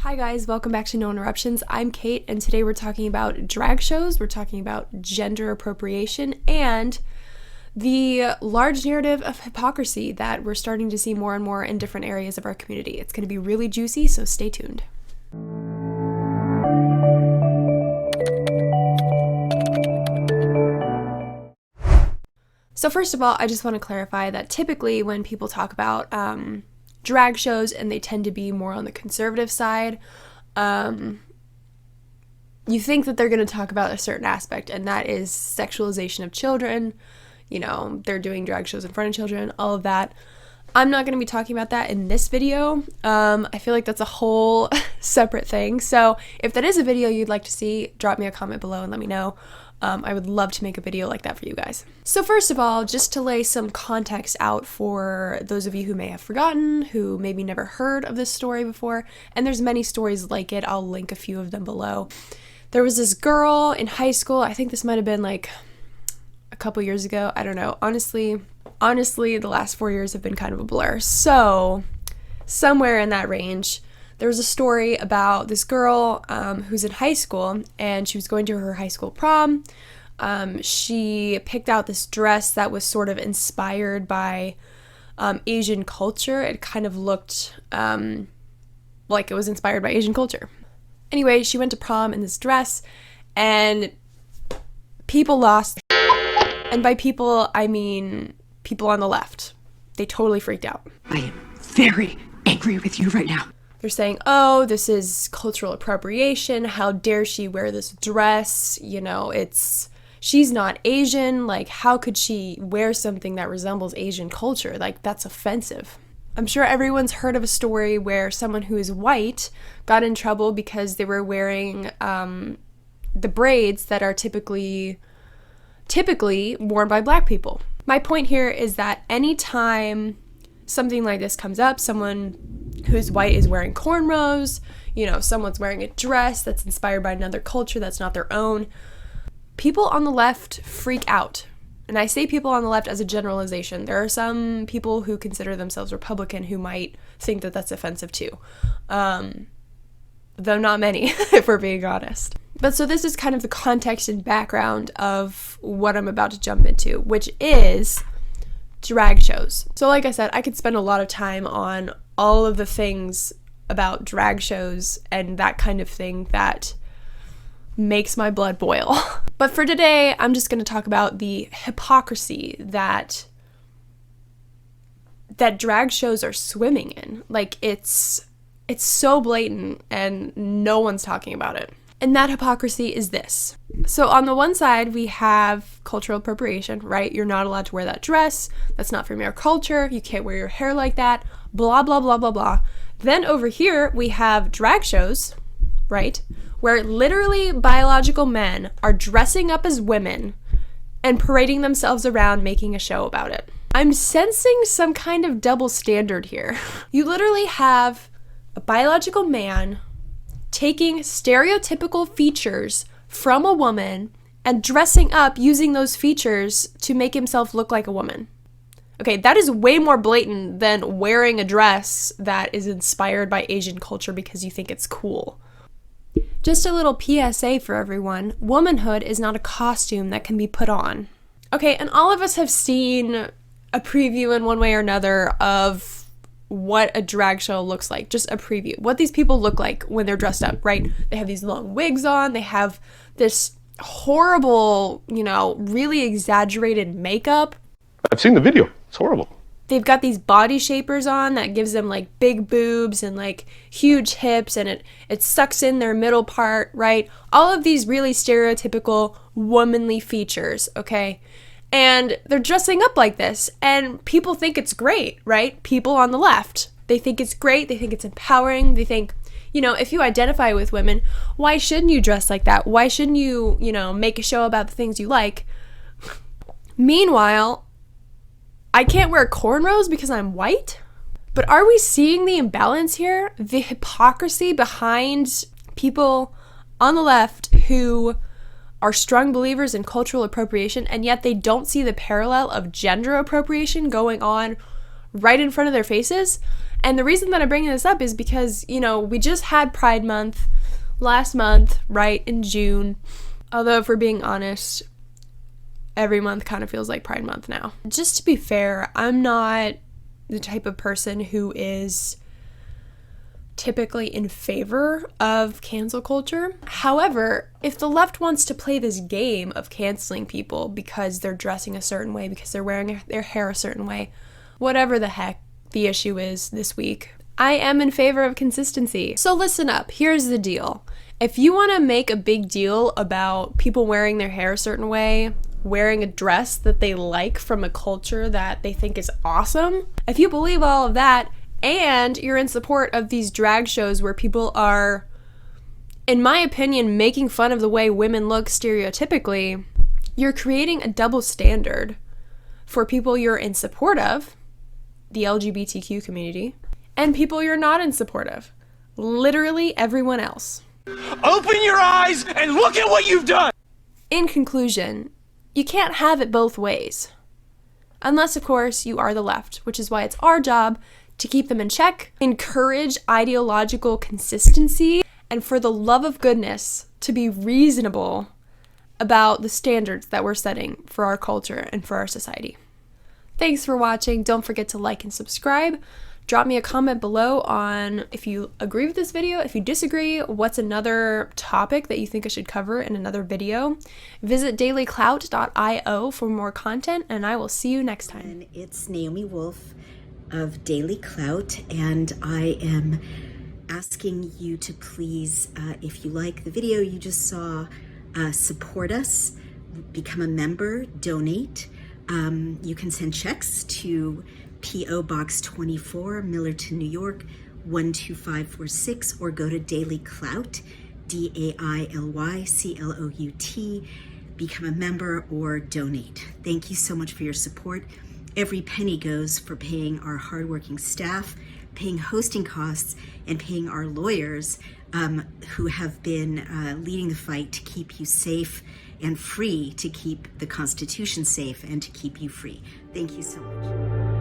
Hi guys, welcome back to No Interruptions. I'm Kate, and today we're talking about drag shows, we're talking about gender appropriation, and the large narrative of hypocrisy that we're starting to see more and more in different areas of our community. It's going to be really juicy, so stay tuned. So first of all, I just want to clarify that typically when people talk about drag shows, and they tend to be more on the conservative side, you think that they're going to talk about a certain aspect, and that is sexualization of children. You know, they're doing drag shows in front of children, all of that. I'm not going to be talking about that in this video. I feel like that's a whole separate thing. So if that is a video you'd like to see, drop me a comment below and let me know. I would love to make a video like that for you guys. So first of all, just to lay some context out for those of you who may have forgotten, who maybe never heard of this story before, and there's many stories like it, I'll link a few of them below. There was this girl in high school, I think this might have been like a couple years ago, I don't know. Honestly, the last 4 years have been kind of a blur. So somewhere in that range, there was a story about this girl who's in high school, and she was going to her high school prom. She picked out this dress that was sort of inspired by Asian culture. It kind of looked like it was inspired by Asian culture. Anyway, she went to prom in this dress, and people lost. And by people, I mean people on the left. They totally freaked out. I am very angry with you right now. They're saying, oh, this is cultural appropriation. How dare she wear this dress? You know, she's not Asian. Like, how could she wear something that resembles Asian culture? Like, that's offensive. I'm sure everyone's heard of a story where someone who is white got in trouble because they were wearing the braids that are typically worn by black people. My point here is that anytime something like this comes up, someone who's white is wearing cornrows, you know, someone's wearing a dress that's inspired by another culture that's not their own, people on the left freak out. And I say people on the left as a generalization. There are some people who consider themselves Republican who might think that that's offensive too. Though not many, if we're being honest. But so this is kind of the context and background of what I'm about to jump into, which is drag shows. So like I said, I could spend a lot of time on all of the things about drag shows and that kind of thing that makes my blood boil. But for today, I'm just going to talk about the hypocrisy that drag shows are swimming in. Like, it's so blatant and no one's talking about it. And that hypocrisy is this. So on the one side, we have cultural appropriation, right? You're not allowed to wear that dress. That's not from your culture. You can't wear your hair like that. Blah, blah, blah, blah, blah. Then over here, we have drag shows, right? Where literally biological men are dressing up as women and parading themselves around making a show about it. I'm sensing some kind of double standard here. You literally have a biological man taking stereotypical features from a woman and dressing up using those features to make himself look like a woman. Okay, that is way more blatant than wearing a dress that is inspired by Asian culture because you think it's cool. Just a little PSA for everyone. Womanhood is not a costume that can be put on. Okay, and all of us have seen a preview in one way or another of what a drag show looks like. Just a preview. What these people look like when they're dressed up, right? They have these long wigs on. They have this horrible, you know, really exaggerated makeup. I've seen the video. It's horrible. They've got these body shapers on that gives them like big boobs and like huge hips, and it sucks in their middle part, right? All of these really stereotypical womanly features, okay? And they're dressing up like this, and people think it's great, right? People on the left, they think it's great, they think it's empowering, they think, you know, if you identify with women, why shouldn't you dress like that? Why shouldn't you, you know, make a show about the things you like? Meanwhile, I can't wear cornrows because I'm white? But are we seeing the imbalance here? The hypocrisy behind people on the left who are strong believers in cultural appropriation, and yet they don't see the parallel of gender appropriation going on right in front of their faces. And the reason that I'm bringing this up is because, you know, we just had Pride Month last month, right, in June. Although, if we're being honest, every month kind of feels like Pride Month now. Just to be fair, I'm not the type of person who is typically in favor of cancel culture. However, if the left wants to play this game of canceling people because they're dressing a certain way, because they're wearing their hair a certain way, whatever the heck the issue is this week, I am in favor of consistency. So listen up, here's the deal. If you want to make a big deal about people wearing their hair a certain way, wearing a dress that they like from a culture that they think is awesome, if you believe all of that and you're in support of these drag shows where people are, in my opinion, making fun of the way women look stereotypically, you're creating a double standard for people you're in support of, the LGBTQ community, and people you're not in support of, literally everyone else. Open your eyes and look at what you've done! In conclusion, you can't have it both ways. Unless, of course, you are the left, which is why it's our job to keep them in check, encourage ideological consistency, and for the love of goodness, to be reasonable about the standards that we're setting for our culture and for our society. Thanks for watching. Don't forget to like and subscribe. Drop me a comment below on if you agree with this video, if you disagree, what's another topic that you think I should cover in another video. Visit dailyclout.io for more content, and I will see you next time. And it's Naomi Wolf of Daily Clout, and I am asking you to please, if you like the video you just saw, support us, become a member, donate. You can send checks to P.O. Box 24, Millerton, New York, 12546, or go to Daily Clout, DAILYCLOUT, become a member or donate. Thank you so much for your support. Every penny goes for paying our hardworking staff, paying hosting costs, and paying our lawyers who have been leading the fight to keep you safe and free, to keep the Constitution safe and to keep you free. Thank you so much.